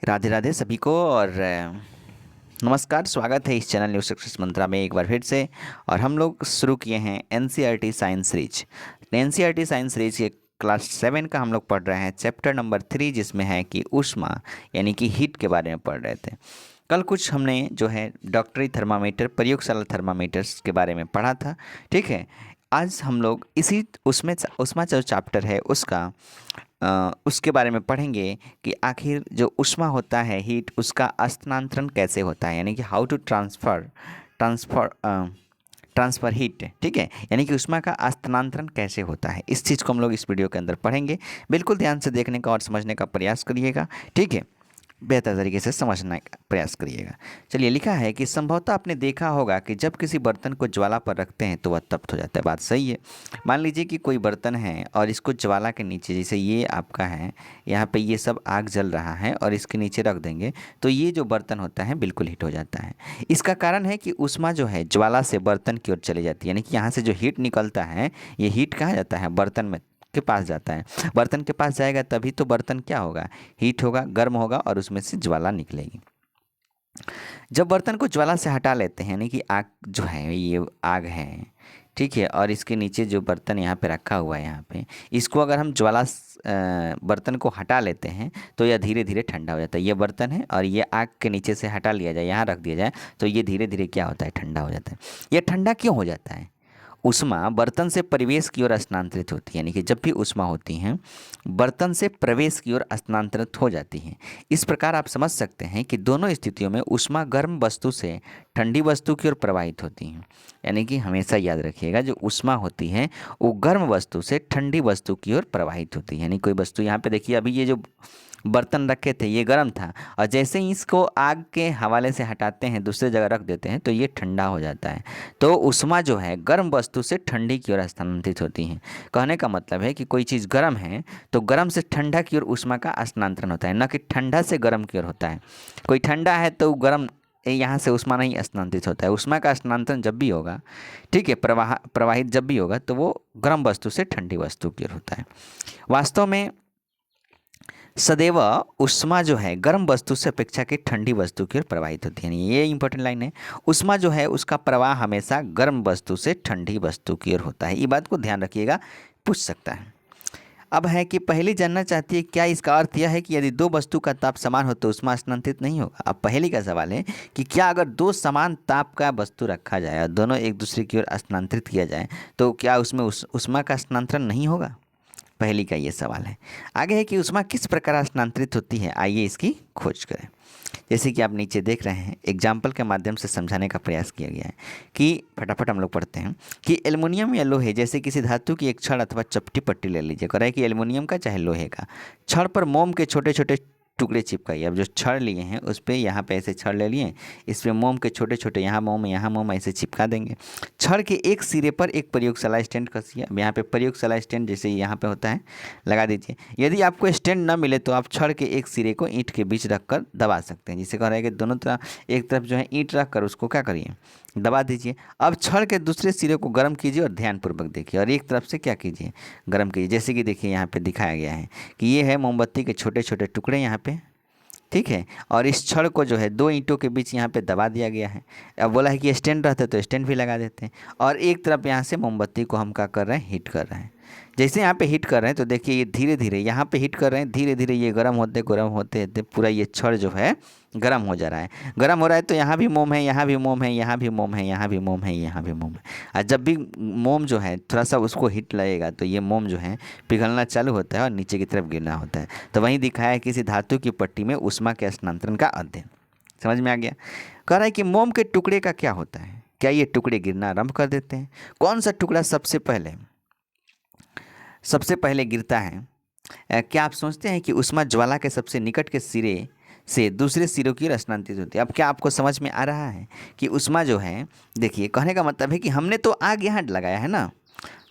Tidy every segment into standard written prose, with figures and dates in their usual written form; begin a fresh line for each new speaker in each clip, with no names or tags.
राधे राधे सभी को और नमस्कार। स्वागत है इस चैनल न्यू सक्सेस मंत्रा में एक बार फिर से। और हम लोग शुरू किए हैं NCERT science series. NCERT science series के क्लास 7 का हम लोग पढ़ रहे हैं चैप्टर नंबर 3, जिसमें है कि ऊष्मा यानी कि हीट के बारे में पढ़ रहे थे। कल कुछ हमने जो है डॉक्टरी थर्मामीटर, प्रयोगशाला थर्मामीटर्स के बारे में पढ़ा था। ठीक है, आज हम लोग इसी उसमें ऊष्मा जो चैप्टर है उसके बारे में पढ़ेंगे कि आखिर जो ऊष्मा होता है, हीट, उसका स्थानांतरण कैसे होता है, यानी कि how to transfer transfer heat. ठीक है, यानी कि ऊष्मा का स्थानांतरण कैसे होता है, इस चीज़ को हम लोग इस वीडियो के अंदर पढ़ेंगे। बिल्कुल ध्यान से देखने का और समझने का प्रयास करिएगा। ठीक है, बेहतर तरीके से समझने का प्रयास करिएगा। चलिए, लिखा है कि संभवतः आपने देखा होगा कि जब किसी बर्तन को ज्वाला पर रखते हैं तो वह तप्त हो जाता है। बात सही है। मान लीजिए कि कोई बर्तन है और इसको ज्वाला के नीचे, जैसे ये आपका है, यहाँ पे ये सब आग जल रहा है और इसके नीचे रख देंगे तो ये जो बर्तन होता है बिल्कुल हीट हो जाता है। इसका कारण है कि ऊष्मा जो है ज्वाला से बर्तन की ओर चली जाती है, यानी कि यहाँ से जो हीट निकलता है, ये हीट कहाँ जाता है, बर्तन में के पास जाता है। बर्तन के पास जाएगा तभी तो बर्तन क्या होगा, हीट होगा, गर्म होगा और उसमें से ज्वाला निकलेगी। जब बर्तन को ज्वाला से हटा लेते हैं, यानी कि आग जो है, ये आग है, ठीक है, और इसके नीचे जो बर्तन यहाँ पे रखा हुआ है, यहाँ पे इसको अगर हम बर्तन को हटा लेते हैं तो यह धीरे धीरे ठंडा हो जाता है। ये बर्तन है और ये आग के नीचे से हटा लिया जाए, यहाँ रख दिया जाए तो ये धीरे धीरे क्या होता है, ठंडा हो जाता है। यह ठंडा क्यों हो जाता है? ऊष्मा बर्तन से परिवेश की ओर स्थानांतरित होती है, यानी कि जब भी ऊष्मा होती है बर्तन से प्रवेश की ओर स्थानांतरित हो जाती है। इस प्रकार आप समझ सकते हैं कि दोनों स्थितियों में ऊष्मा गर्म वस्तु से ठंडी वस्तु की ओर प्रवाहित होती है। यानी कि हमेशा याद रखिएगा, जो ऊष्मा होती है वो गर्म वस्तु से ठंडी वस्तु की ओर प्रवाहित होती है। यानी कोई वस्तु, यहाँ पे देखिए, अभी ये जो बर्तन रखे थे ये गर्म था और जैसे ही इसको आग के हवाले से हटाते हैं, दूसरे जगह रख देते हैं तो ये ठंडा हो जाता है। तो ऊष्मा जो है गर्म वस्तु से ठंडी की ओर स्थानांतरित होती है। कहने का मतलब है कि कोई चीज़ गर्म है तो गर्म से ठंडा की ओर ऊष्मा का स्थानांतरण होता है, न कि ठंडा से गर्म की ओर होता है। कोई ठंडा है तो गर्म, यहाँ से ऊष्मा नहीं स्थानांतरित होता है। ऊष्मा का स्थानांतरण जब भी होगा, ठीक है, प्रवाहित जब भी होगा तो वो गर्म वस्तु से ठंडी वस्तु की ओर होता है। वास्तव में सदैव ऊष्मा जो है गर्म वस्तु से अपेक्षा की ठंडी वस्तु की ओर प्रवाहित होती है। यानी ये इंपॉर्टेंट लाइन है, ऊष्मा जो है उसका प्रवाह हमेशा गर्म वस्तु से ठंडी वस्तु की ओर होता है। ये बात को ध्यान रखिएगा, पूछ सकता है। अब है कि पहली जानना चाहती है, क्या इसका अर्थ यह है कि यदि दो वस्तु का ताप समान हो तो ऊष्मा स्थानांतरित नहीं होगा? अब पहली का सवाल है कि क्या अगर दो समान ताप का वस्तु रखा जाए और दोनों एक दूसरे की ओर स्थानांतरित किया जाए तो क्या उसमें ऊष्मा का स्थानांतरण नहीं होगा? पहली का ये सवाल है। आगे है कि ऊष्मा किस प्रकार स्थानांतरित होती है, आइए इसकी खोज करें। जैसे कि आप नीचे देख रहे हैं, एग्जाम्पल के माध्यम से समझाने का प्रयास किया गया है कि फटाफट हम लोग पढ़ते हैं कि एल्युमिनियम या लोहे जैसे किसी धातु की एक छड़ अथवा चपटी पट्टी ले लीजिए। कह रहा है कि एल्युमिनियम का चाहे लोहे का, छड़ पर मोम के छोटे छोटे टुकड़े चिपकाइए। अब जो छड़ लिए हैं उस पर, यहाँ पे ऐसे छड़ ले लिए, इस पर मोम के छोटे छोटे, यहाँ मोम ऐसे चिपका देंगे। छड़ के एक सिरे पर एक प्रयोगशाला स्टैंड कसिए। अब यहाँ पे प्रयोगशाला स्टैंड जैसे यहाँ पे होता है लगा दीजिए। यदि आपको स्टैंड न मिले तो आप छड़ के एक सिरे को ईंट के बीच रखकर दबा सकते हैं। जिसे कह रहा है कि दोनों तरफ, एक तरफ जो है ईंट रख कर उसको क्या करिए, दबा दीजिए। अब छड़ के दूसरे सिरे को गर्म कीजिए और ध्यानपूर्वक देखिए, और एक तरफ से क्या कीजिए, गर्म कीजिए। जैसे कि देखिए यहाँ पे दिखाया गया है कि ये है मोमबत्ती के छोटे छोटे टुकड़े यहाँ पे, ठीक है, और इस छड़ को जो है दो ईंटों के बीच यहाँ पे दबा दिया गया है। अब बोला है कि स्टैंड रहते तो स्टैंड भी लगा देते हैं, और एक तरफ यहाँ से मोमबत्ती को हम क्या कर रहे हैं, हीट कर रहे हैं। जैसे यहाँ पे हीट कर रहे हैं तो देखिए ये धीरे धीरे यहाँ पे हीट कर रहे हैं, धीरे धीरे ये गर्म होते होते पूरा ये छड़ जो है गर्म हो जा रहा है। गर्म हो रहा है तो यहाँ भी मोम है, यहाँ भी मोम है, यहाँ भी मोम है, यहाँ भी मोम है, यहाँ भी मोम है। और जब भी मोम जो है थोड़ा सा उसको हीट लगेगा तो ये मोम जो है पिघलना चालू होता है और नीचे की तरफ गिरना होता है। तो वहीं दिखाया है किसी धातु की पट्टी में ऊष्मा के स्थानांतरण का अध्ययन। समझ में आ गया? कह रहा है कि मोम के टुकड़े का क्या होता है, क्या ये टुकड़े गिरना आरंभ कर देते हैं? कौन सा टुकड़ा सबसे पहले गिरता है? क्या आप सोचते हैं कि ऊष्मा ज्वाला के सबसे निकट के सिरे से दूसरे सिरों की ओर स्थानांतरित होती है? अब क्या आपको समझ में आ रहा है कि ऊष्मा जो है, देखिए कहने का मतलब है कि हमने तो आग यहाँ लगाया है ना,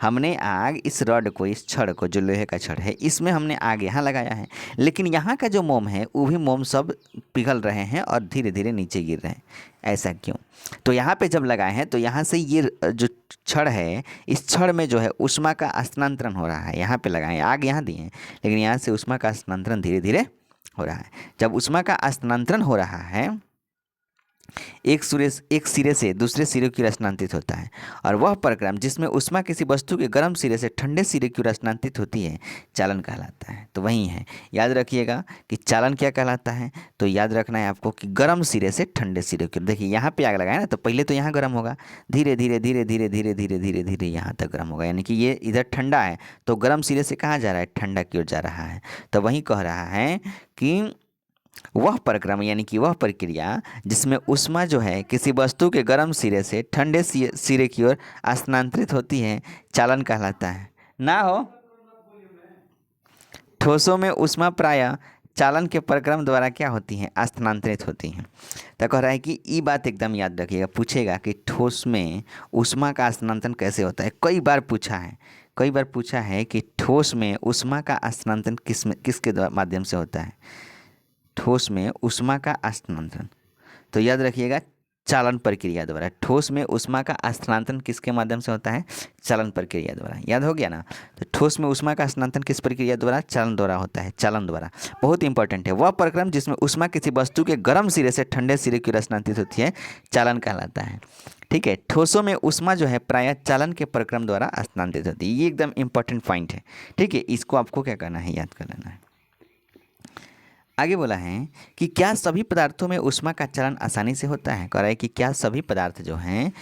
हमने आग इस रॉड को, इस छड़ को, जो लोहे का छड़ है, इसमें हमने आग यहाँ लगाया है, लेकिन यहाँ का जो मोम है वो भी मोम सब पिघल रहे हैं और धीरे धीरे नीचे गिर रहे हैं। ऐसा क्यों? तो यहाँ पे जब लगाए हैं तो यहाँ से ये जो छड़ है, इस छड़ में जो है ऊष्मा का स्थानांतरण हो रहा है। यहाँ पे लगाए, आग यहाँ दिए हैं, लेकिन यहाँ से ऊष्मा का स्थानांतरण धीरे धीरे हो रहा है। जब ऊष्मा का स्थानांतरण हो रहा है एक सिरे से दूसरे सिरे की ओर स्थानांतरित होता है, और वह प्रक्रम जिसमें ऊष्मा किसी वस्तु के गर्म सिरे से ठंडे सिरे की ओर स्थानांतरित होती है चालन कहलाता है। तो वही है, याद रखिएगा कि चालन क्या कहलाता है। तो याद रखना है आपको कि गर्म सिरे से ठंडे सिरे की ओर। देखिए यहाँ पे आग लगाए ना, तो पहले तो यहाँ गर्म होगा, धीरे धीरे धीरे धीरे धीरे धीरे धीरे धीरे यहाँ तक गर्म होगा, यानी कि ये इधर ठंडा है तो गर्म सिरे से कहाँ जा रहा है, ठंडा की ओर जा रहा है। तो वही कह रहा है कि वह प्रक्रम यानी कि वह प्रक्रिया जिसमें ऊष्मा जो है किसी वस्तु के गर्म सिरे से ठंडे सिरे की ओर स्थानांतरित होती है चालन कहलाता है। ना हो ठोसों में ऊष्मा प्रायः चालन के प्रक्रम द्वारा क्या होती हैं, स्थानांतरित होती हैं। तो कह रहा है कि ये बात एकदम याद रखिएगा, पूछेगा कि ठोस में ऊष्मा का स्थानांतरण कैसे होता है। कई बार पूछा है कि ठोस में ऊष्मा का स्थानांतरण किसके माध्यम से होता है, ठोस में ऊष्मा का स्थानांतरण। तो याद रखिएगा चालन प्रक्रिया द्वारा। ठोस में ऊष्मा का स्थानांतरण किसके माध्यम से होता है, चालन प्रक्रिया द्वारा। याद हो गया ना। तो ठोस में ऊष्मा का स्थानांतरण किस प्रक्रिया द्वारा, चालन द्वारा होता है, चालन द्वारा। बहुत इंपॉर्टेंट है, वह प्रक्रम जिसमें ऊष्मा किसी वस्तु के गर्म सिरे से ठंडे सिरे की ओर स्थानांतरित होती है चालन कहलाता है। ठीक है, ठोसों में ऊष्मा जो है प्रायः चालन के प्रक्रम द्वारा स्थानांतरित होती है। ये एकदम इंपॉर्टेंट पॉइंट है। ठीक है, इसको आपको क्या करना है, याद कर लेना है। आगे बोला है कि क्या सभी पदार्थों में ऊष्मा का चालन आसानी से होता है। कह रहा है कि क्या सभी पदार्थ जो हैं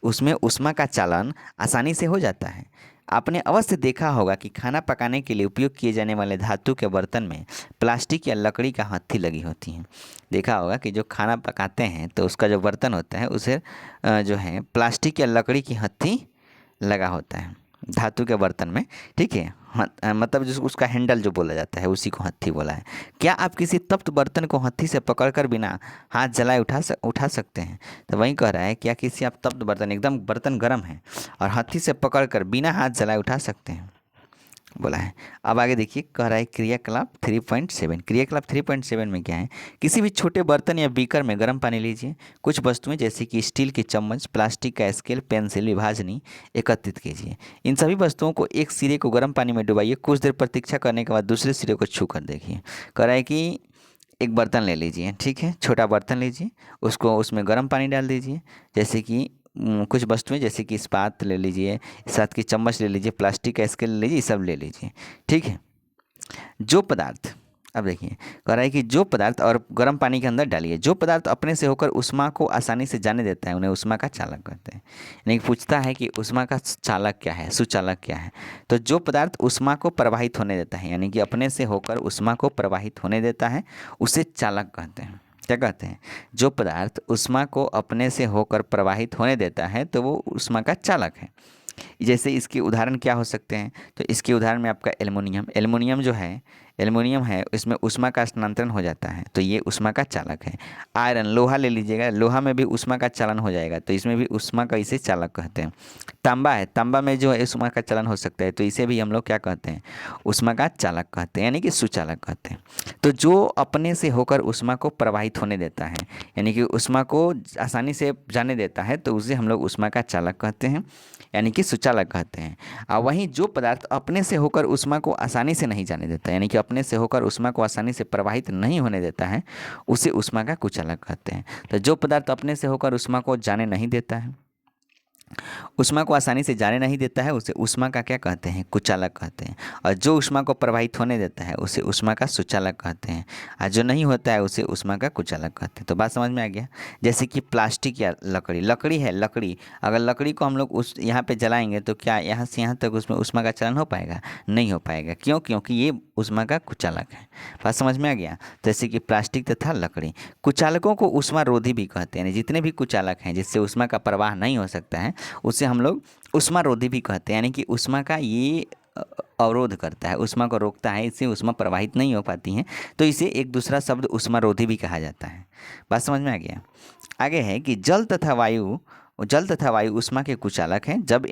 उसमें ऊष्मा का चालन आसानी से हो जाता है। आपने अवश्य देखा होगा कि खाना पकाने के लिए उपयोग किए जाने वाले धातु के बर्तन में प्लास्टिक या लकड़ी का हत्थी लगी होती हैं। देखा होगा कि जो खाना पकाते हैं तो उसका जो बर्तन होता है उसे जो है प्लास्टिक या लकड़ी की हत्थी लगा होता है धातु के बर्तन में। ठीक है, मतलब जो उसका हैंडल जो बोला जाता है उसी को हत्थी बोला है। क्या आप किसी तप्त बर्तन को हत्थी से पकड़कर बिना हाथ जलाए उठा सकते हैं। तो वही कह रहा है, क्या किसी आप तप्त बर्तन, एकदम बर्तन गर्म है और हत्थी से पकड़कर बिना हाथ जलाए उठा सकते हैं, बोला है। अब आगे देखिए, कह रहा है क्रियाकलाप 3.7। क्रियाकलाप 3.7 में क्या है, किसी भी छोटे बर्तन या बीकर में गर्म पानी लीजिए। कुछ वस्तुएं जैसे कि स्टील की चम्मच, प्लास्टिक का स्केल, पेंसिल, विभाजनी एकत्रित कीजिए। इन सभी वस्तुओं को एक सिरे को गर्म पानी में डुबाइए। कुछ देर प्रतीक्षा करने के बाद दूसरे सिरे को छू कर देखिए। कह रहा है कि एक बर्तन ले लीजिए, ठीक है, छोटा बर्तन लीजिए, उसको उसमें गर्म पानी डाल दीजिए। जैसे कि कुछ वस्तुएं जैसे कि इस्पात ले लीजिए, साथ की चम्मच ले लीजिए, प्लास्टिक का स्केल ले लीजिए, सब ले लीजिए। ठीक है, जो पदार्थ, अब देखिए कह रहा है कि जो पदार्थ और गर्म पानी के अंदर डालिए। जो पदार्थ अपने से होकर ऊष्मा को आसानी से जाने देता है उन्हें ऊष्मा का चालक कहते हैं। यानी पूछता है कि ऊष्मा का चालक क्या है, सुचालक क्या है। तो जो पदार्थ ऊष्मा को प्रवाहित होने देता है, यानी कि अपने से होकर ऊष्मा को प्रवाहित होने देता है, उसे चालक कहते हैं। क्या कहते हैं, जो पदार्थ ऊष्मा को अपने से होकर प्रवाहित होने देता है तो वो ऊष्मा का चालक है। जैसे इसके उदाहरण क्या हो सकते हैं, तो इसके उदाहरण में आपका एल्युमिनियम जो है, एल्युमिनियम है, इसमें ऊष्मा का स्थानांतरण हो जाता है तो ये ऊष्मा का चालक है। आयरन, लोहा ले लीजिएगा, लोहा में भी ऊष्मा का चालन हो जाएगा तो इसमें भी ऊष्मा का इसे चालक कहते हैं। तांबा है, तांबा में जो है ऊष्मा का चालन हो सकता है तो इसे भी हम लोग क्या कहते हैं, ऊष्मा का चालक कहते हैं, यानी कि सुचालक कहते हैं। तो जो अपने से होकर ऊष्मा को प्रवाहित होने देता है, यानी कि ऊष्मा को आसानी से जाने देता है तो उसे हम लोग ऊष्मा का चालक कहते हैं, यानी कि सुचालक कहते हैं। और वहीं जो पदार्थ अपने से होकर ऊष्मा को आसानी से नहीं जाने देता, यानी कि अपने से होकर ऊष्मा को आसानी से प्रवाहित नहीं होने देता है, उसे ऊष्मा का कुचालक कहते हैं। तो जो पदार्थ अपने से होकर ऊष्मा को जाने नहीं देता है, ऊष्मा को आसानी से जाने नहीं देता है, उसे ऊष्मा का क्या कहते हैं, कुचालक कहते हैं। और जो ऊष्मा को प्रवाहित होने देता है उसे ऊष्मा का सुचालक कहते हैं, और जो नहीं होता है उसे ऊष्मा का कुचालक कहते हैं। तो बात समझ में आ गया। जैसे कि प्लास्टिक या लकड़ी है, लकड़ी अगर लकड़ी को हम लोग उस यहाँ पे जलाएंगे तो क्या यहाँ से यहाँ तक उसमें ऊष्मा का चलन हो पाएगा, नहीं हो पाएगा। क्यों, क्योंकि ये ऊष्मा का कुचालक है। बात समझ में आ गया। जैसे कि प्लास्टिक तथा लकड़ी, कुचालकों को ऊष्मा रोधी भी कहते हैं। जितने भी कुचालक हैं जिससे ऊष्मा का प्रवाह नहीं हो सकता है उसे हम लोग ऊष्मा रोधी भी कहते हैं, यानी कि ऊष्मा का ये अवरोध करता है, ऊष्मा को रोकता है, इससे ऊष्मा प्रवाहित नहीं हो पाती है, तो इसे एक दूसरा शब्द ऊष्मा रोधी भी कहा जाता है। बात समझ में आ गया। आगे है कि जल तथा वायु ऊष्मा के कुचालक हैं। तब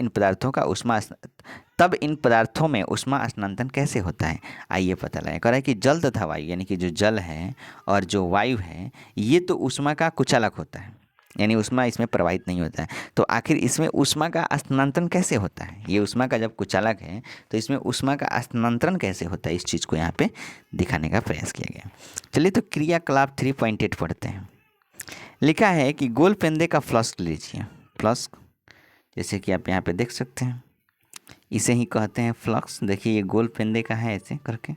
इन पदार्थों में ऊष्मा स्थानांतरण कैसे होता है, आइए पता लगाएं। कह रहा है कि जल तथा वायु, यानी कि जो जल है और जो वायु है, ये तो ऊष्मा का कुचालक होता है, यानी ऊष्मा इसमें प्रवाहित नहीं होता है। तो आखिर इसमें ऊष्मा का स्थानांतरण कैसे होता है, ये ऊष्मा का जब कुचालक है तो इसमें ऊष्मा का स्थानांतरण कैसे होता है, इस चीज़ को यहाँ पे दिखाने का प्रयास किया गया। चलिए तो क्रियाकलाप 3.8 पढ़ते हैं। लिखा है कि गोल पेंदे का फ्लास्क लीजिए। फ्लास्क जैसे कि आप यहाँ पे देख सकते हैं, इसे ही कहते हैं फ्लास्क। देखिए ये गोल पेंदे का है ऐसे करके।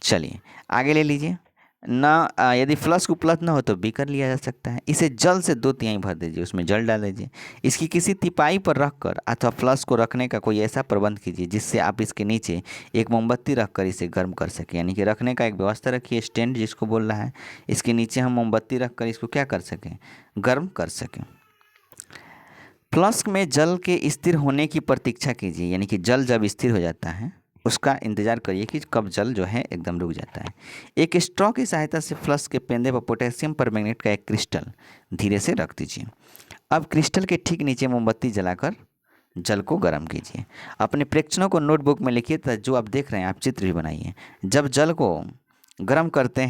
चलिए आगे ले लीजिए ना। यदि फ्लास्क उपलब्ध ना हो तो बीकर लिया जा सकता है। इसे जल से 2 तिहाई भर दीजिए, उसमें जल डाल दीजिए। इसकी किसी तिपाई पर रखकर अथवा फ्लास्क को रखने का कोई ऐसा प्रबंध कीजिए जिससे आप इसके नीचे एक मोमबत्ती रखकर इसे गर्म कर सकें। यानी कि रखने का एक व्यवस्था रखिए, स्टैंड जिसको बोल रहा है। इसके नीचे हम मोमबत्ती रखकर इसको क्या कर सकें, गर्म कर सकें। फ्लास्क में जल के स्थिर होने की प्रतीक्षा कीजिए। यानी कि जल जब स्थिर हो जाता है उसका इंतज़ार करिए कि कब जल जो है एकदम रुक जाता है। एक स्ट्रॉ की सहायता से फ्लास्क के पेंदे पर पोटेशियम परमैंगनेट का एक क्रिस्टल धीरे से रख दीजिए। अब क्रिस्टल के ठीक नीचे मोमबत्ती जलाकर जल को गर्म कीजिए। अपने प्रेक्षणों को नोटबुक में लिखिए तथा जो आप देख रहे हैं आप चित्र भी बनाइए। जब जल को गर्म करते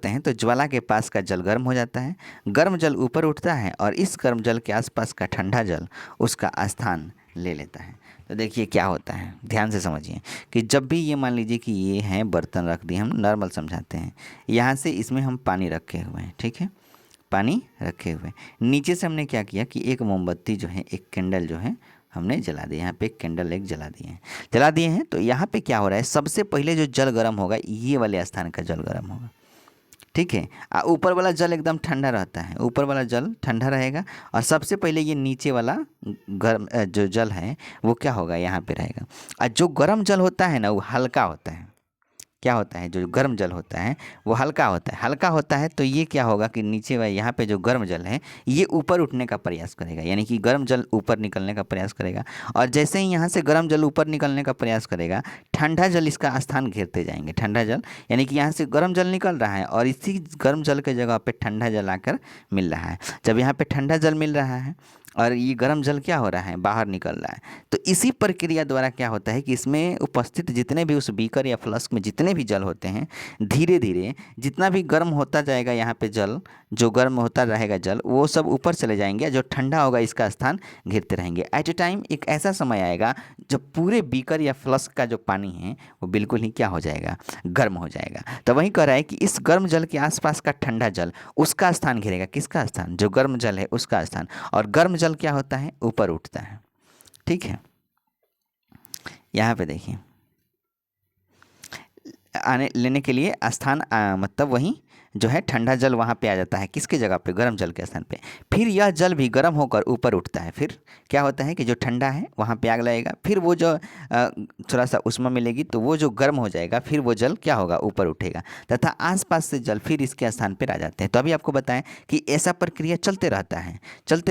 हैं तो ज्वाला के पास का जल गर्म हो जाता है। गर्म जल ऊपर उठता है और इस गर्म जल के आसपास का ठंडा जल उसका स्थान ले लेता है। तो देखिए क्या होता है, ध्यान से समझिए कि जब भी ये मान लीजिए कि ये हैं बर्तन रख दिए, हम नॉर्मल समझाते हैं। यहाँ से इसमें हम पानी रखे हुए हैं, ठीक है, पानी रखे हुए। नीचे से हमने क्या किया कि एक मोमबत्ती जो है, एक कैंडल जो है हमने जला दिया। यहाँ पे एक कैंडल एक जला दिए हैं। तो यहाँ पे क्या हो रहा है, सबसे पहले जो जल गर्म होगा ये वाले स्थान का जल गर्म होगा, ठीक है। ऊपर वाला जल एकदम ठंडा रहता है, ऊपर वाला जल ठंडा रहेगा और सबसे पहले ये नीचे वाला गर्म जो जल है वो क्या होगा, यहाँ पे रहेगा। और जो गर्म जल होता है ना वो हल्का होता है। क्या होता है, जो गर्म जल होता है वो हल्का होता है। तो ये क्या होगा कि नीचे वाला यहाँ पे जो गर्म जल है ये ऊपर उठने का प्रयास करेगा। यानी कि गर्म जल ऊपर निकलने का प्रयास करेगा और जैसे ही यहाँ से गर्म जल ऊपर निकलने का प्रयास करेगा ठंडा जल इसका स्थान घेरते जाएंगे। ठंडा जल यानी कि यहाँ से गर्म जल निकल रहा है और इसी गर्म जल के जगह पे ठंडा जल आकर मिल रहा है। जब यहाँ पे ठंडा जल मिल रहा है और ये गर्म जल क्या हो रहा है, बाहर निकल रहा है। तो इसी प्रक्रिया द्वारा क्या होता है कि इसमें उपस्थित जितने भी उस बीकर या फ्लास्क में जितने भी जल होते हैं, धीरे धीरे जितना भी गर्म होता जाएगा यहाँ पे जल, जो गर्म होता रहेगा जल वो सब ऊपर चले जाएंगे, जो ठंडा होगा इसका स्थान घेरते रहेंगे। एट ए टाइम एक ऐसा समय आएगा जब पूरे बीकर या फ्लास्क का जो पानी है वो बिल्कुल ही क्या हो जाएगा, गर्म हो जाएगा। तो वही कह रहा है कि इस गर्म जल के आसपास का ठंडा जल उसका स्थान घेरेगा। किसका स्थान, जो गर्म जल है उसका स्थान। और गर्म जल क्या होता है, ऊपर उठता है, ठीक है। यहाँ पे देखिए आने लेने के लिए स्थान मतलब वही जो है ठंडा जल वहाँ पे आ जाता है, किसके जगह पे, गर्म जल के स्थान पे। फिर यह जल भी गर्म होकर ऊपर उठता है। फिर क्या होता है कि जो ठंडा है वहाँ पे आग लगेगा, फिर वो जो थोड़ा सा उष्मा मिलेगी तो वो जो गर्म हो जाएगा, फिर वो जल क्या होगा, ऊपर उठेगा तथा आसपास से जल फिर इसके स्थान पर आ जाते हैं। तो अभी आपको बताएं कि ऐसा प्रक्रिया चलते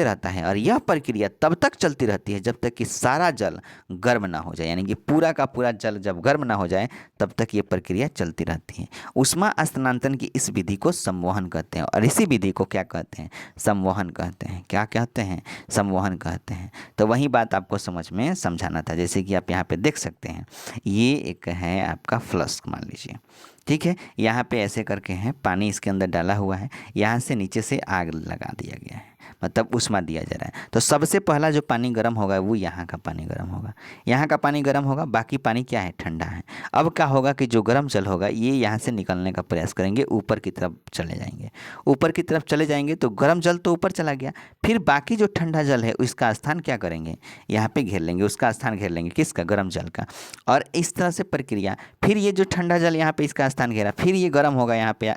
रहता है और यह प्रक्रिया तब तक चलती रहती है जब तक कि सारा जल गर्म ना हो जाए। यानी कि पूरा का पूरा जल जब गर्म ना हो जाए तब तक ये प्रक्रिया चलती रहती है। ऊष्मा स्थानांतरण की इस विधि को संवहन कहते हैं और इसी विधि को क्या कहते हैं, संवहन कहते हैं। क्या कहते हैं, संवहन कहते हैं। तो वही बात आपको समझ में समझाना था। जैसे कि आप यहाँ पे देख सकते हैं, ये एक है आपका फ्लास्क मान लीजिए, ठीक है। यहाँ पे ऐसे करके है, पानी इसके अंदर डाला हुआ है, यहाँ से नीचे से आग लगा दिया गया है, मतलब ऊष्मा दिया जा रहा है। तो सबसे पहला जो पानी गर्म होगा वो यहाँ का पानी गर्म होगा, यहाँ का पानी गर्म होगा, बाकी पानी क्या है, ठंडा है। अब क्या होगा कि जो गर्म जल होगा ये यहाँ से निकलने का प्रयास करेंगे, ऊपर की तरफ चले जाएंगे। ऊपर की तरफ चले जाएंगे तो गर्म जल तो ऊपर चला गया, फिर बाकी जो ठंडा जल है उसका स्थान क्या करेंगे, यहाँ पे घेर लेंगे, उसका स्थान घेर लेंगे, किसका, गर्म जल का। और इस तरह से प्रक्रिया, फिर ये जो ठंडा जल यहाँ पे इसका स्थान घेरा, फिर ये गर्म होगा यहाँ पे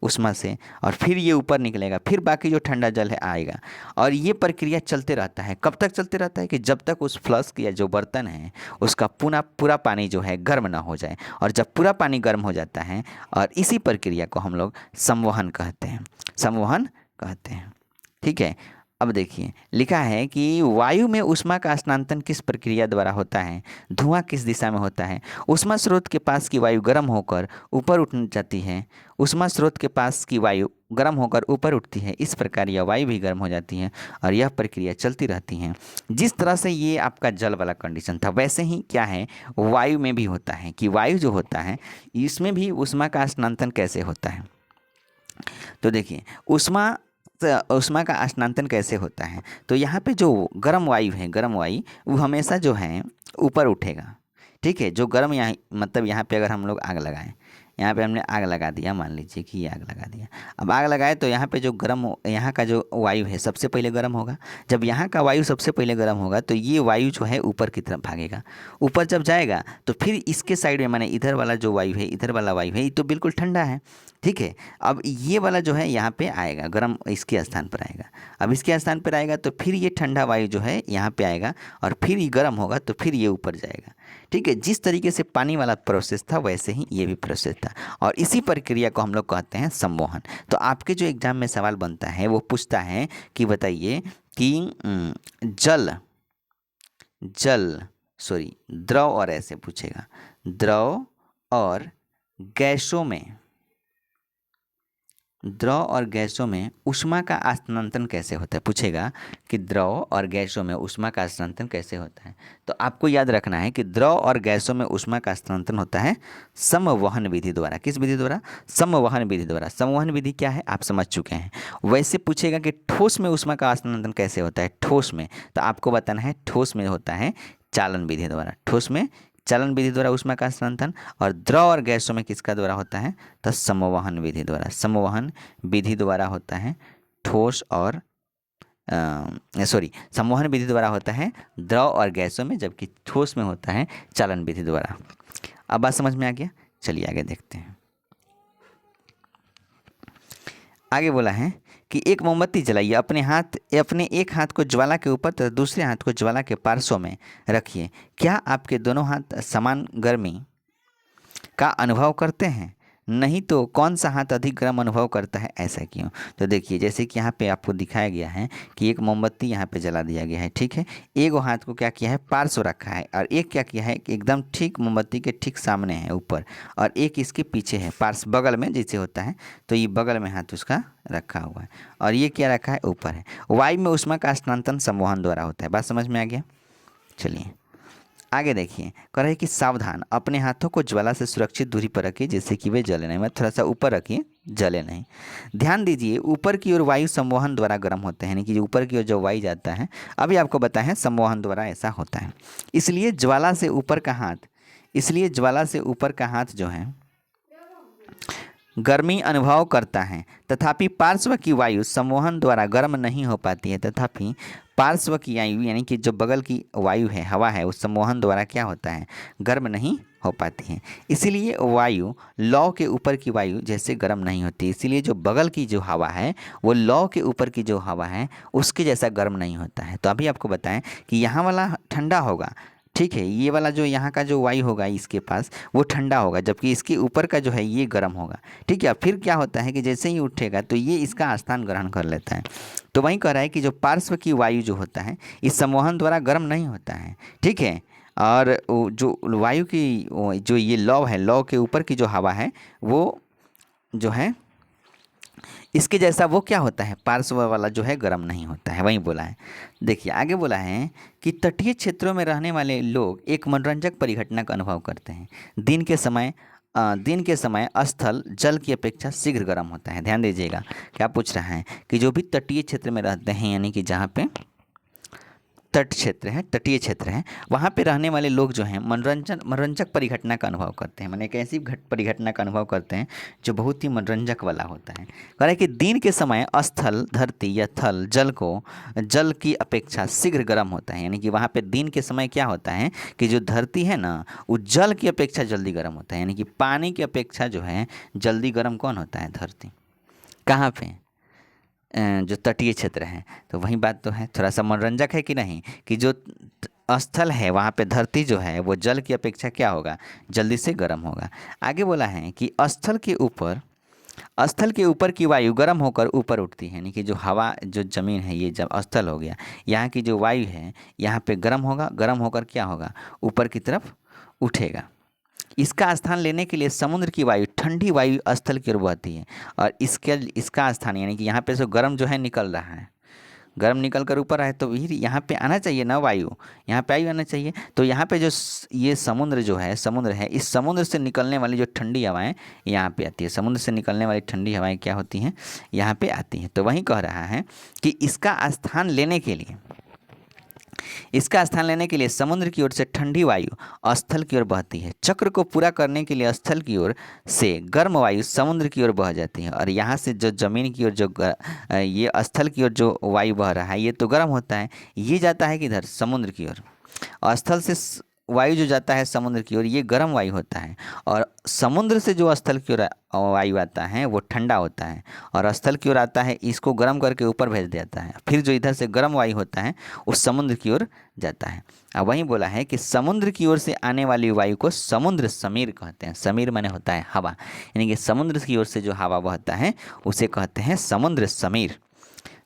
उष्मा से और फिर ये ऊपर निकलेगा, फिर बाकी जो ठंडा जल है आएगा। और ये प्रक्रिया चलते रहता है। कब तक चलते रहता है कि जब तक उस फ्लास्क या जो बर्तन है उसका पूरा पानी जो है गर्म ना हो जाए। और जब पूरा पानी गर्म हो जाता है, और इसी प्रक्रिया को हम लोग संवहन कहते हैं, ठीक है। अब देखिए लिखा है कि वायु में ऊष्मा का स्थानांतरण किस प्रक्रिया द्वारा होता है, धुआं किस दिशा में होता है। ऊष्मा स्रोत के पास की वायु गर्म होकर ऊपर उठ जाती है, ऊष्मा स्रोत के पास की वायु गर्म होकर ऊपर उठती है, इस प्रकार यह वायु भी गर्म हो जाती है और यह प्रक्रिया चलती रहती है। जिस तरह से ये आपका जल वाला कंडीशन था वैसे ही क्या है वायु में भी होता है कि वायु जो होता है इसमें भी ऊष्मा का स्थानांतरण कैसे होता है। तो देखिए ऊष्मा का स्थानांतरण कैसे होता है। तो यहाँ पे जो गर्म वायु है, गर्म वायु वो हमेशा जो है ऊपर उठेगा, ठीक है। जो गर्म यहाँ मतलब यहाँ पे अगर हम लोग आग लगाएं, यहाँ पे हमने आग लगा दिया, मान लीजिए कि ये आग लगा दिया। अब आग लगाए तो यहाँ पे जो यहाँ का जो वायु है सबसे पहले गर्म होगा। जब यहाँ का वायु सबसे पहले गर्म होगा तो ये वायु जो है ऊपर की तरफ भागेगा। ऊपर जब जाएगा तो फिर इसके साइड में, माने इधर वाला जो वायु है, इधर वाला वायु है, ये तो बिल्कुल ठंडा है, ठीक है। अब ये वाला जो है यहाँ पे आएगा, गर्म इसके स्थान पर आएगा। अब इसके स्थान पर आएगा तो फिर ये ठंडा वायु जो है यहाँ पे आएगा और फिर ये गर्म होगा तो फिर ये ऊपर जाएगा, ठीक है। जिस तरीके से पानी वाला प्रोसेस था वैसे ही ये भी प्रोसेस था, और इसी प्रक्रिया को हम लोग कहते हैं संवहन। तो आपके जो एग्जाम में सवाल बनता है वो पूछता है कि बताइए कि द्रव और ऐसे पूछेगा, द्रव और गैसों में ऊष्मा का स्थानांतरण कैसे होता है, पूछेगा कि द्रव और गैसों में ऊष्मा का स्थानांतरण कैसे होता है। तो आपको याद रखना है कि द्रव और गैसों में ऊष्मा का स्थानांतरण होता है समवहन विधि द्वारा। किस विधि द्वारा? समवहन विधि द्वारा। समवहन विधि क्या है आप समझ चुके हैं। वैसे पूछेगा कि ठोस में ऊष्मा का स्थानांतरण कैसे होता है, ठोस में, तो आपको बताना है ठोस में होता है चालन विधि द्वारा। ठोस में चालन विधि द्वारा ऊष्मा का स्थानांतरण, और द्रव और गैसों में किसका द्वारा होता है, तो समवहन विधि द्वारा। समवहन विधि द्वारा होता है ठोस और समवहन विधि द्वारा होता है द्रव और गैसों में, जबकि ठोस में होता है चालन विधि द्वारा। अब बात समझ में आ गया, चलिए आगे देखते हैं। आगे बोला है कि एक मोमबत्ती जलाइए, अपने एक हाथ को ज्वाला के ऊपर तथा दूसरे हाथ को ज्वाला के पार्श्व में रखिए। क्या आपके दोनों हाथ समान गर्मी का अनुभव करते हैं? नहीं तो कौन सा हाथ अधिक गर्म अनुभव करता है, ऐसा क्यों? तो देखिए, जैसे कि यहाँ पे आपको दिखाया गया है कि एक मोमबत्ती यहाँ पे जला दिया गया है, ठीक है। एक हाथ को क्या किया है, पार्श्व रखा है, और एक क्या किया है, एकदम ठीक मोमबत्ती के ठीक सामने है ऊपर, और एक इसके पीछे है, पार्श्व बगल में जैसे होता है, तो ये बगल में हाथ उसका रखा हुआ है, और ये क्या रखा है, ऊपर है। वायु में ऊष्मा का स्थानांतरण संवहन द्वारा होता है। बात समझ में आ गया। चलिए आगे देखिए, कह रहे हैं कि सावधान, अपने हाथों को ज्वाला से सुरक्षित दूरी पर रखिए जिससे कि वे जले नहीं। मतलब थोड़ा सा ऊपर रखिए, जले नहीं। ध्यान दीजिए, ऊपर की ओर वायु संवहन द्वारा गर्म होते हैं, यानी कि ऊपर की ओर जो वायु जाता है, अभी आपको बताएं संवहन द्वारा ऐसा होता है। इसलिए ज्वाला से ऊपर का हाथ जो है गर्मी अनुभव करता है, तथापि पार्श्व की वायु संवहन द्वारा गर्म नहीं हो पाती है। तथापि पार्श्व की वायु यानी कि जो बगल की वायु है, हवा है, उस संवहन द्वारा क्या होता है, गर्म नहीं हो पाती है। इसीलिए वायु लौ के ऊपर की वायु जैसे गर्म नहीं होती, इसीलिए जो बगल की जो हवा है वो लौ के ऊपर की जो हवा है उसके जैसा गर्म नहीं होता है। तो अभी आपको बताएं कि यहाँ वाला ठंडा होगा, ठीक है, ये वाला जो यहाँ का जो वायु होगा इसके पास वो ठंडा होगा, जबकि इसके ऊपर का जो है ये गर्म होगा, ठीक है। फिर क्या होता है कि जैसे ही उठेगा तो ये इसका स्थान ग्रहण कर लेता है। तो वही कह रहा है कि जो पार्श्व की वायु जो होता है इस संवहन द्वारा गर्म नहीं होता है, ठीक है। और जो वायु की जो ये लौ है, लौ के ऊपर की जो हवा है वो जो है इसके जैसा वो क्या होता है, पार्श्व वाला जो है गर्म नहीं होता है, वही बोला है। देखिए आगे बोला है कि तटीय क्षेत्रों में रहने वाले लोग एक मनोरंजक परिघटना का अनुभव करते हैं। दिन के समय स्थल जल की अपेक्षा शीघ्र गर्म होता है। ध्यान दीजिएगा, क्या पूछ रहा है कि जो भी तटीय क्षेत्र में रहते हैं, यानी कि जहाँ पे तटीय क्षेत्र है, वहाँ पे रहने वाले लोग जो हैं मनोरंजक परिघटना का अनुभव करते हैं। माने एक ऐसी परिघटना का अनुभव करते हैं जो बहुत ही मनोरंजक वाला होता है। कह रहा है कि दिन के समय स्थल, धरती या थल जल की अपेक्षा शीघ्र गर्म होता है। यानी कि वहाँ पे दिन के समय क्या होता है कि जो धरती है ना वो जल की अपेक्षा जल्दी गर्म होता है। यानी कि पानी की अपेक्षा जो है जल्दी गर्म कौन होता है, धरती। कहाँ पे, जो तटीय क्षेत्र है। तो वही बात तो है, थोड़ा सा मनोरंजक है कि नहीं, कि जो स्थल है वहाँ पे धरती जो है वो जल की अपेक्षा क्या होगा, जल्दी से गर्म होगा। आगे बोला है कि स्थल के ऊपर की वायु गर्म होकर ऊपर उठती है। यानी कि जो हवा, जो जमीन है, ये जब स्थल हो गया, यहाँ की जो वायु है यहाँ पे गर्म होगा, गर्म होकर क्या होगा, ऊपर की तरफ उठेगा। इसका स्थान लेने के लिए समुद्र की वायु, ठंडी वायु स्थल की ओर बहती है, और इसका स्थान यानी कि यहाँ पे जो गर्म जो है निकल रहा है, गर्म निकल कर ऊपर आए तो फिर यहाँ पे आना चाहिए ना वायु, यहाँ पे वायु आना चाहिए। तो यहाँ पे जो ये समुद्र है, इस समुद्र से निकलने वाली जो ठंडी हवाएं यहाँ पे आती है। समुद्र से निकलने वाली ठंडी हवाएं क्या होती हैं, यहाँ पे आती हैं। तो वही कह रहा है कि इसका स्थान लेने के लिए इसका स्थान लेने के लिए समुद्र की ओर से ठंडी वायु स्थल की ओर बहती है। चक्र को पूरा करने के लिए स्थल की ओर से गर्म वायु समुद्र की ओर बह जाती है, और यहाँ से जो जमीन की ओर ये स्थल की ओर जो वायु बह रहा है ये तो गर्म होता है, ये जाता है किधर, समुद्र की ओर। और स्थल से वायु जो जाता है समुद्र की ओर ये गर्म वायु होता है, और समुद्र से जो स्थल की ओर वायु आता है वो ठंडा होता है, और स्थल की ओर आता है इसको गर्म करके ऊपर भेज देता है। फिर जो इधर से गर्म वायु होता है उस समुद्र की ओर जाता है। अब वहीं बोला है कि समुद्र की ओर से आने वाली वायु को समुद्र समीर कहते हैं। समीर माने होता है हवा, यानी कि समुद्र की ओर से जो हवा बहता है उसे कहते हैं समुद्र समीर।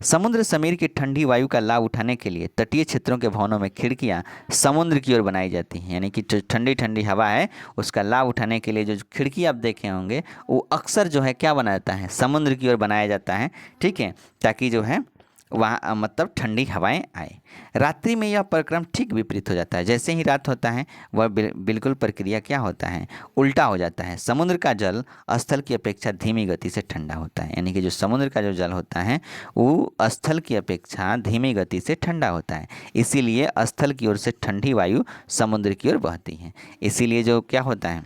समुद्र समीर की ठंडी वायु का लाभ उठाने के लिए तटीय क्षेत्रों के भवनों में खिड़कियां समुद्र की ओर बनाई जाती हैं, यानी कि जो ठंडी ठंडी हवा है उसका लाभ उठाने के लिए जो खिड़की आप देखे होंगे वो अक्सर जो है क्या बनाता है, समुद्र की ओर बनाया जाता है, ठीक है, ताकि जो है वहाँ मतलब ठंडी हवाएं आए। रात्रि में यह प्रक्रम ठीक विपरीत हो जाता है। जैसे ही रात होता है वह बिल्कुल प्रक्रिया क्या होता है, उल्टा हो जाता है। समुद्र का जल स्थल की अपेक्षा धीमी गति से ठंडा होता है, यानी कि जो समुद्र का जो जल होता है वो स्थल की अपेक्षा धीमी गति से ठंडा होता है। इसीलिए स्थल की ओर से ठंडी वायु समुद्र की ओर बहती है। इसीलिए जो क्या होता है,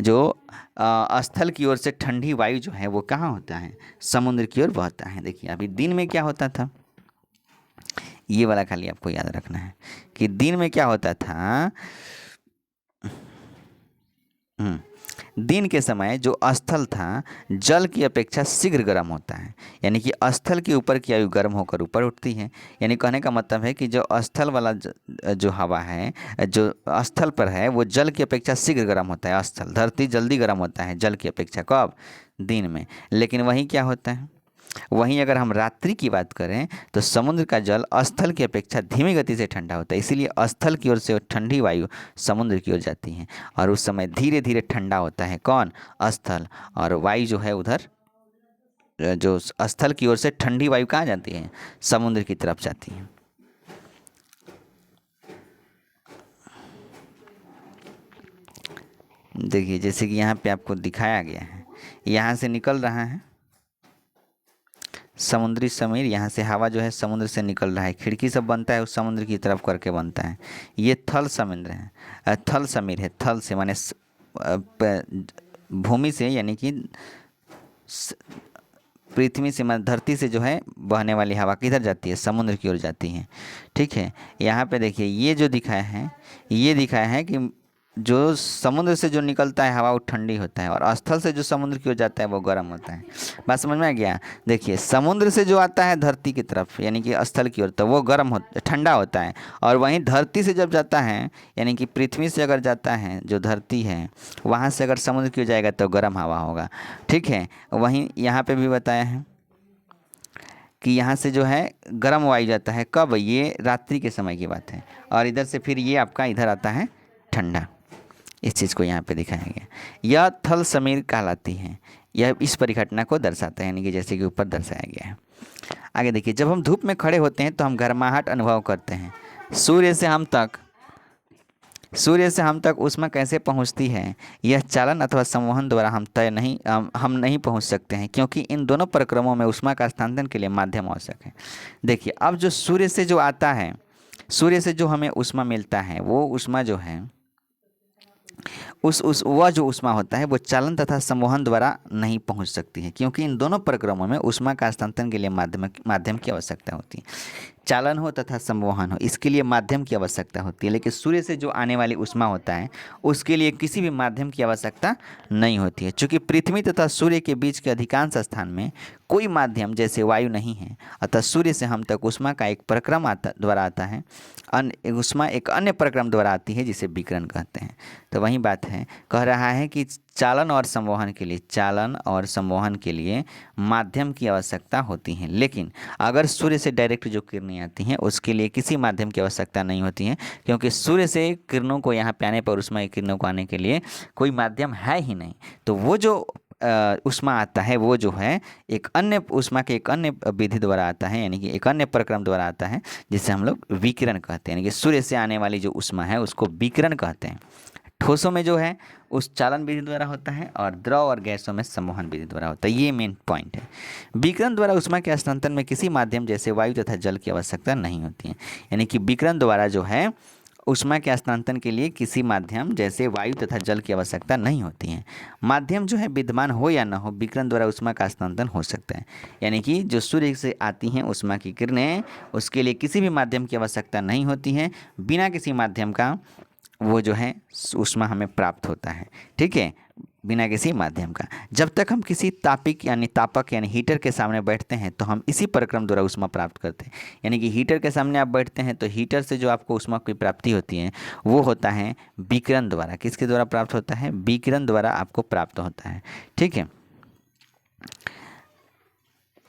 जो स्थल की ओर से ठंडी वायु जो है वो कहाँ होता है, समुद्र की ओर बहता है। देखिए अभी दिन में क्या होता था, ये वाला खाली आपको याद रखना है कि दिन में क्या होता था। दिन के समय जो स्थल था जल की अपेक्षा शीघ्र गर्म होता है, यानी कि स्थल के ऊपर की वायु गर्म होकर ऊपर उठती है। यानी कहने का मतलब है कि जो स्थल वाला जो हवा है जो स्थल पर है वो जल की अपेक्षा शीघ्र गर्म होता है। स्थल धरती जल्दी गर्म होता है जल की अपेक्षा, कब, दिन में। लेकिन वहीं क्या होता है, वहीं अगर हम रात्रि की बात करें तो समुद्र का जल स्थल की अपेक्षा धीमी गति से ठंडा होता है। इसीलिए स्थल की ओर से ठंडी वायु समुद्र की ओर जाती है, और उस समय धीरे धीरे ठंडा होता है कौन, स्थल, और वायु जो है उधर जो स्थल की ओर से ठंडी वायु कहाँ जाती है, समुद्र की तरफ जाती है। देखिए जैसे कि यहाँ पे आपको दिखाया गया है, यहाँ से निकल रहा है समुद्री समीर, यहाँ से हवा जो है समुद्र से निकल रहा है, खिड़की सब बनता है उस समुद्र की तरफ करके बनता है। ये थल समुद्र है, थल समीर है। थल से माने भूमि से, यानी कि पृथ्वी से माने धरती से जो है बहने वाली हवा किधर जाती है, समुद्र की ओर जाती है, ठीक है। यहाँ पे देखिए ये जो दिखाया है, ये दिखाया है कि जो समुद्र से जो निकलता है हवा वो ठंडी होता है, और स्थल से जो समुद्र की ओर जाता है वो गर्म होता है। बात समझ में आ गया। देखिए समुद्र से जो आता है धरती की तरफ यानी कि स्थल की ओर तो वो गर्म ठंडा होता है, और वहीं धरती से जब जाता है यानी कि पृथ्वी से अगर जाता है जो धरती है वहाँ से अगर समुद्र की ओर जाएगा तो गर्म हवा होगा, ठीक है। वहीं यहाँ पे भी बताया है कि यहाँ से जो है गर्म वायु जाता है, कब, ये रात्रि के समय की बात है, और इधर से फिर ये आपका इधर आता है ठंडा। इस चीज़ को यहाँ पे दिखाया गया। यह थल समीर कहलाती है। यह इस परिघटना को दर्शाता है, यानी कि जैसे कि ऊपर दर्शाया गया है। आगे देखिए, जब हम धूप में खड़े होते हैं तो हम गर्माहट अनुभव करते हैं। सूर्य से हम तक ऊष्मा कैसे पहुँचती है, यह चालन अथवा संवहन द्वारा हम नहीं पहुँच सकते हैं, क्योंकि इन दोनों प्रक्रमों में ऊष्मा का हस्तांतरण के लिए माध्यम आवश्यक है। देखिए अब जो सूर्य से जो आता है, सूर्य से जो हमें ऊष्मा मिलता है वो ऊष्मा जो है वह जो ऊष्मा होता है वो चालन तथा संवहन द्वारा नहीं पहुंच सकती है, क्योंकि इन दोनों प्रक्रमों में ऊष्मा का हस्तांतरण के लिए माध्यम की आवश्यकता होती है। चालन हो तथा संवहन हो, इसके लिए माध्यम की आवश्यकता होती है। लेकिन सूर्य से जो आने वाली ऊष्मा होता है उसके लिए किसी भी माध्यम की आवश्यकता नहीं होती है। चूँकि पृथ्वी तथा सूर्य के बीच के अधिकांश स्थान में कोई माध्यम जैसे वायु नहीं है, अतः सूर्य से हम तक ऊष्मा का एक प्रक्रम द्वारा आता है, ऊष्मा एक अन्य प्रक्रम द्वारा आती है जिसे विकिरण कहते हैं। तो वही बात है, कह रहा है कि चालन और संवहन के लिए माध्यम की आवश्यकता होती है। लेकिन अगर सूर्य से डायरेक्ट जो किरणें आती हैं उसके लिए किसी माध्यम की आवश्यकता नहीं होती है, क्योंकि सूर्य से किरणों को यहाँ पे आने पर ऊष्मा की किरणों को आने के लिए कोई माध्यम है ही नहीं। तो वो जो ऊष्मा आता है वो जो है एक अन्य ऊष्मा के एक अन्य विधि द्वारा आता है, यानी कि एक अन्य प्रक्रम द्वारा आता है, जिसे हम लोग विकिरण कहते हैं। यानी कि सूर्य से आने वाली जो ऊष्मा है उसको विकिरण कहते हैं, ठोसों में जो है उस चालन विधि द्वारा होता है और द्रव और गैसों में सम्मोहन विधि द्वारा होता है। ये मेन पॉइंट है। विकिरण द्वारा ऊष्मा के हस्तांतरण में किसी माध्यम जैसे वायु तथा जल की आवश्यकता नहीं होती है। यानी कि विकिरण द्वारा जो है ऊष्मा के हस्तांतरण के लिए किसी माध्यम जैसे वायु तथा जल की आवश्यकता नहीं होती है। माध्यम जो है विद्यमान हो या न हो, विकिरण द्वारा ऊष्मा का हस्तांतरण हो सकता है। यानी कि जो सूर्य से आती हैं ऊष्मा की किरणें, उसके लिए किसी भी माध्यम की आवश्यकता नहीं होती है। बिना किसी माध्यम का वो जो है ऊष्मा हमें प्राप्त होता है। ठीक है, बिना किसी माध्यम का। जब तक हम किसी तापक यानी हीटर के सामने बैठते हैं तो हम इसी प्रक्रम द्वारा ऊष्मा प्राप्त करते हैं। यानी कि हीटर के सामने आप बैठते हैं तो हीटर से जो आपको ऊष्मा की प्राप्ति होती है वो होता है विकिरण द्वारा। किसके द्वारा प्राप्त होता है? विकिरण द्वारा आपको प्राप्त होता है। ठीक है,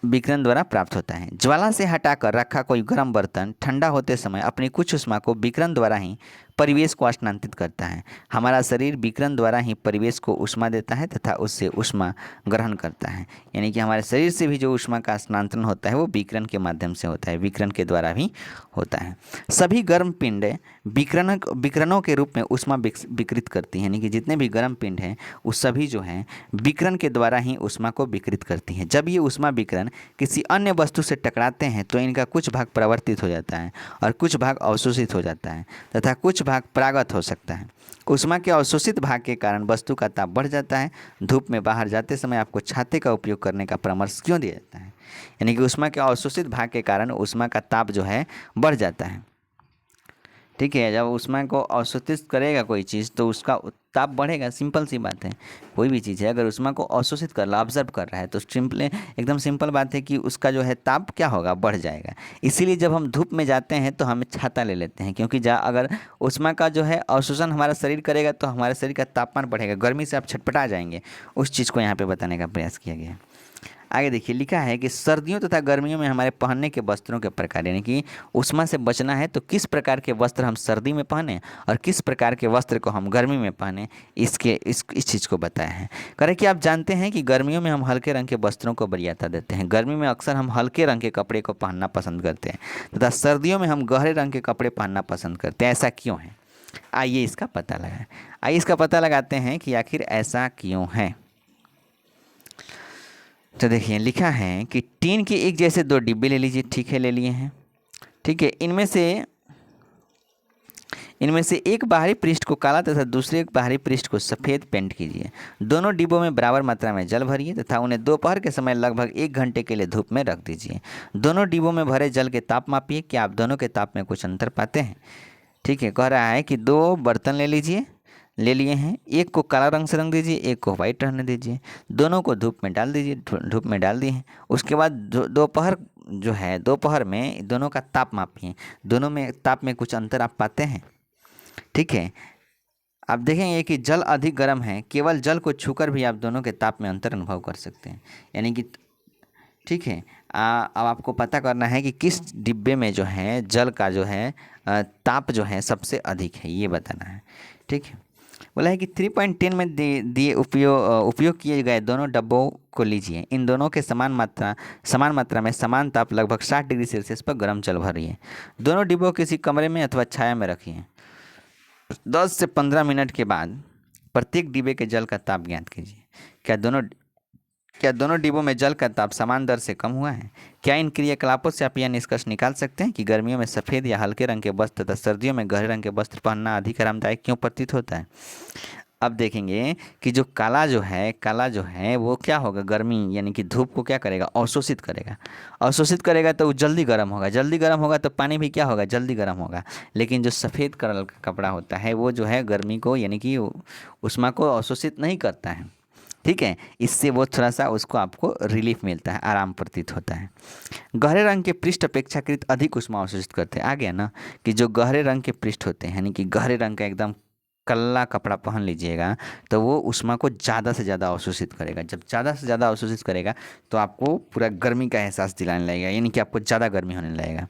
विकिरण द्वारा प्राप्त होता है। ज्वाला से हटाकर रखा कोई गर्म बर्तन ठंडा होते समय अपनी कुछ ऊष्मा को विकिरण द्वारा ही परिवेश को स्थानांतरित करता है। हमारा शरीर विकिरण द्वारा ही परिवेश को ऊष्मा देता है तथा उससे ऊष्मा ग्रहण करता है। यानी कि हमारे शरीर से भी जो ऊष्मा का स्थानांतरण होता है वो विकिरण के माध्यम से होता है, विकिरण के द्वारा भी होता है। सभी गर्म पिंड विकिरणों के रूप में ऊष्मा विकृत करती है। यानी कि जितने भी गर्म पिंड हैं वो सभी जो हैं विकिरण के द्वारा ही ऊष्मा को विकृत करती हैं। जब ये ऊष्मा विकिरण किसी अन्य वस्तु से टकराते हैं तो इनका कुछ भाग परावर्तित हो जाता है और कुछ भाग अवशोषित हो जाता है तथा कुछ भाग परागत हो सकता है। ऊष्मा के अवशोषित भाग के कारण वस्तु का ताप बढ़ जाता है। धूप में बाहर जाते समय आपको छाते का उपयोग करने का परामर्श क्यों दिया जाता है? यानी कि ऊष्मा के अवशोषित भाग के कारण ऊष्मा का ताप जो है बढ़ जाता है। ठीक है, जब ऊष्मा को अवशोषित करेगा कोई चीज़ तो उसका ताप बढ़ेगा। सिंपल सी बात है। कोई भी चीज़ है अगर ऊष्मा को अवशोषित कर रहा, ऑब्जर्व कर रहा है तो एकदम सिंपल बात है कि उसका जो है ताप क्या होगा? बढ़ जाएगा। इसीलिए जब हम धूप में जाते हैं तो हमें छाता ले लेते हैं, क्योंकि अगर ऊष्मा का जो है अवशोषण हमारा शरीर करेगा तो हमारे शरीर का तापमान बढ़ेगा, गर्मी से आप छटपटा जाएंगे। उस चीज़ को यहाँ पर बताने का प्रयास किया गया है। आगे देखिए, लिखा है कि सर्दियों तथा गर्मियों में हमारे पहनने के वस्त्रों के प्रकार, यानी कि ऊष्मा से बचना है तो किस प्रकार के वस्त्र हम सर्दी में पहने और किस प्रकार के वस्त्र को हम गर्मी में पहने, इस चीज़ को बताया है। कह रहे कि आप जानते हैं कि गर्मियों में हम हल्के रंग के वस्त्रों को वरीयता देते हैं। गर्मी में अक्सर हम हल्के रंग के कपड़े को पहनना पसंद करते हैं तथा सर्दियों में हम गहरे रंग के कपड़े पहनना पसंद करते हैं। ऐसा क्यों है? आइए इसका पता लगाते हैं कि आखिर ऐसा क्यों है। तो देखिए, लिखा है कि टीन के एक जैसे 2 डिब्बे ले लीजिए। ठीक है, ले लिए हैं। ठीक है, इनमें से एक बाहरी पृष्ठ को काला तथा दूसरे बाहरी पृष्ठ को सफ़ेद पेंट कीजिए। दोनों डिब्बों में बराबर मात्रा में जल भरिए तथा उन्हें दोपहर के समय लगभग 1 घंटे के लिए धूप में रख दीजिए। दोनों डिब्बों में भरे जल के ताप मापिए। क्या आप दोनों के ताप में कुछ अंतर पाते हैं? ठीक है, कह रहा है कि 2 बर्तन ले लिए हैं। एक को काला रंग से रंग दीजिए, एक को वाइट रहने दीजिए। दोनों को धूप में डाल दीजिए, धूप में डाल दिए हैं। उसके बाद दोपहर में दोनों का ताप मापिए। दोनों में ताप में कुछ अंतर आप पाते हैं? ठीक है, आप देखेंगे कि जल अधिक गर्म है। केवल जल को छूकर भी आप दोनों के ताप में अंतर अनुभव कर सकते हैं। यानी कि ठीक है, अब आपको पता करना है कि किस डिब्बे में जो है जल का जो है ताप जो है सबसे अधिक है, ये बताना है। ठीक है, बोला है कि 3.10 में दिए उपयोग किए गए दोनों डब्बों को लीजिए। इन दोनों के समान मात्रा में समान ताप लगभग 60 डिग्री सेल्सियस पर गर्म जल भरिए। दोनों डिब्बों किसी कमरे में अथवा छाया में रखिए। 10 से 15 मिनट के बाद प्रत्येक डिब्बे के जल का ताप ज्ञात कीजिए। क्या दोनों डिब्बों में जल का ताप समान दर से कम हुआ है? क्या इन क्रियाकलापों से आप यह निष्कर्ष निकाल सकते हैं कि गर्मियों में सफ़ेद या हल्के रंग के वस्त्र तथा सर्दियों में गहरे रंग के वस्त्र पहनना अधिक आरामदायक क्यों प्रतीत होता है? अब देखेंगे कि जो काला जो है वो क्या होगा? गर्मी यानी कि धूप को क्या करेगा? अवशोषित करेगा तो वो जल्दी गर्म होगा तो पानी भी क्या होगा? जल्दी गर्म होगा। लेकिन जो सफ़ेद कलर का कपड़ा होता है वो जो है गर्मी को यानी कि ऊष्मा को अवशोषित नहीं करता है। ठीक है, इससे वो थोड़ा सा उसको आपको रिलीफ मिलता है, आराम प्रतीत होता है। गहरे रंग के पृष्ठ अपेक्षाकृत अधिक ऊष्मा अवशोषित करते हैं। आ गया ना कि जो गहरे रंग के पृष्ठ होते हैं यानी कि गहरे रंग का एकदम कल्ला कपड़ा पहन लीजिएगा तो वो ऊष्मा को ज़्यादा से ज़्यादा अवशोषित करेगा। जब ज़्यादा से ज़्यादा अवशोषित करेगा तो आपको पूरा गर्मी का एहसास दिलाने लगेगा, यानी कि आपको ज़्यादा गर्मी होने लगेगा।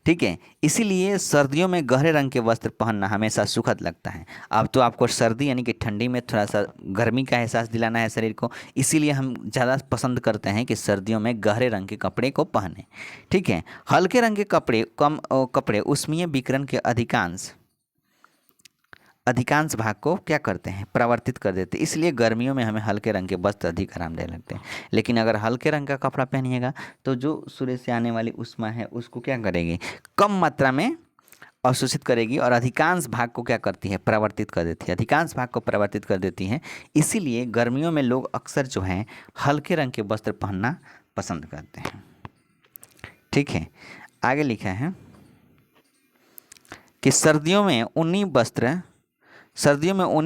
ठीक है, इसीलिए सर्दियों में गहरे रंग के वस्त्र पहनना हमेशा सुखद लगता है। अब तो आपको सर्दी यानी कि ठंडी में थोड़ा सा गर्मी का एहसास दिलाना है शरीर को, इसीलिए हम ज़्यादा पसंद करते हैं कि सर्दियों में गहरे रंग के कपड़े को पहने। ठीक है, हल्के रंग के कपड़े ऊष्मीय विकिरण के अधिकांश भाग को क्या करते हैं, परावर्तित कर देते हैं। इसलिए गर्मियों में हमें हल्के रंग के वस्त्र अधिक आरामदायक लगते हैं। लेकिन अगर हल्के रंग का कपड़ा पहनिएगा तो जो सूर्य से आने वाली ऊष्मा है उसको क्या करेगी, कम मात्रा में अवशोषित करेगी और अधिकांश भाग को क्या करती है, परावर्तित कर देती है, अधिकांश भाग को परावर्तित कर देती है। इसीलिए गर्मियों में लोग अक्सर जो हैं हल्के रंग के वस्त्र पहनना पसंद करते हैं। ठीक है, आगे लिखा है कि सर्दियों में ऊनी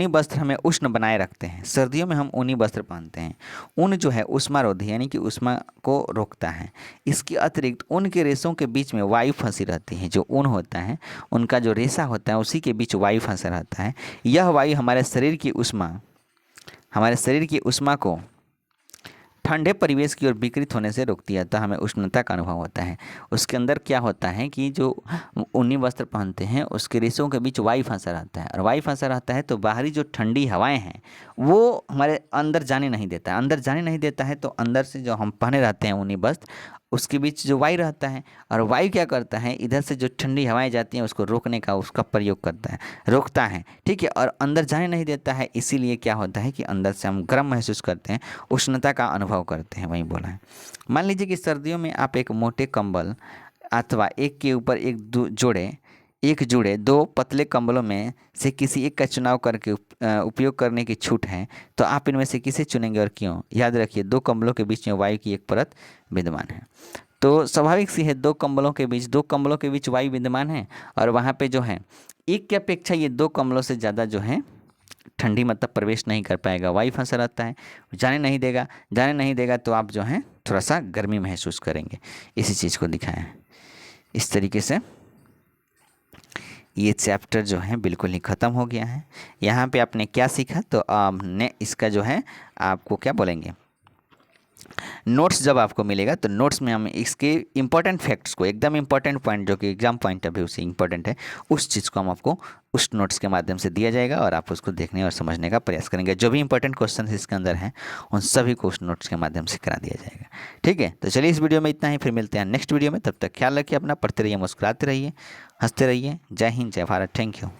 वस्त्र हमें उष्ण बनाए रखते हैं। सर्दियों में हम ऊनी वस्त्र पहनते हैं। ऊन जो है ऊष्मारोधी यानी कि ऊष्मा को रोकता है। इसके अतिरिक्त ऊन के रेशों के बीच में वायु फंसी रहती है। जो ऊन होता है उनका जो रेशा होता है उसी के बीच वायु फंसा रहता है। यह वायु हमारे शरीर की ऊष्मा को ठंडे परिवेश की ओर विकृत होने से रोकती है, अतः हमें उष्णता का अनुभव होता है। उसके अंदर क्या होता है कि जो ऊनी वस्त्र पहनते हैं उसके रेशों के बीच वायु फंसा रहता है, और वायु फंसा रहता है तो बाहरी जो ठंडी हवाएं हैं वो हमारे अंदर जाने नहीं देता है। अंदर जाने नहीं देता है तो अंदर से जो हम पहने रहते हैं ऊनी वस्त्र उसके बीच जो वायु रहता है, और वायु क्या करता है, इधर से जो ठंडी हवाएं जाती हैं उसको रोकने का उसका प्रयोग करता है, रोकता है। ठीक है, और अंदर जाने नहीं देता है। इसीलिए क्या होता है कि अंदर से हम गर्म महसूस करते हैं, उष्णता का अनुभव करते हैं, वही बोला है। मान लीजिए कि सर्दियों में आप एक मोटे कंबल अथवा एक के ऊपर एक जुड़े दो पतले कंबलों में से किसी एक का चुनाव करके उपयोग करने की छूट है, तो आप इनमें से किसे चुनेंगे और क्यों? याद रखिए, दो कंबलों के बीच में वायु की एक परत विद्यमान है। तो स्वाभाविक सी है, दो कंबलों के बीच वायु विद्यमान है, और वहाँ पे जो है एक की अपेक्षा ये दो कंबलों से ज़्यादा जो है ठंडी मतलब प्रवेश नहीं कर पाएगा, वायु फंसा रहता है, जाने नहीं देगा तो आप जो है थोड़ा सा गर्मी महसूस करेंगे। इसी चीज़ को दिखाया है। इस तरीके से ये चैप्टर जो है बिल्कुल ही ख़त्म हो गया है। यहाँ पे आपने क्या सीखा, तो आपने इसका जो है आपको क्या बोलेंगे, नोट्स जब आपको मिलेगा तो नोट्स में हम इसके इंपॉर्टेंट फैक्ट्स को, एकदम इंपॉर्टेंट पॉइंट जो कि एग्जाम पॉइंट ऑफ व्यू से इंपॉर्टेंट है, उस चीज़ को हम आपको उस नोट्स के माध्यम से दिया जाएगा और आप उसको देखने और समझने का प्रयास करेंगे। जो भी इंपॉर्टेंट क्वेश्चन इसके अंदर हैं उन सभी को उस नोट्स के माध्यम से करा दिया जाएगा। ठीक है, तो चलिए इस वीडियो में इतना ही, फिर मिलते हैं नेक्स्ट वीडियो में। तब तक ख्याल रखिए अपना, पढ़ते रहिए, मुस्कुराते रहिए, हंसते रहिए। जय हिंद, जय भारत, थैंक यू।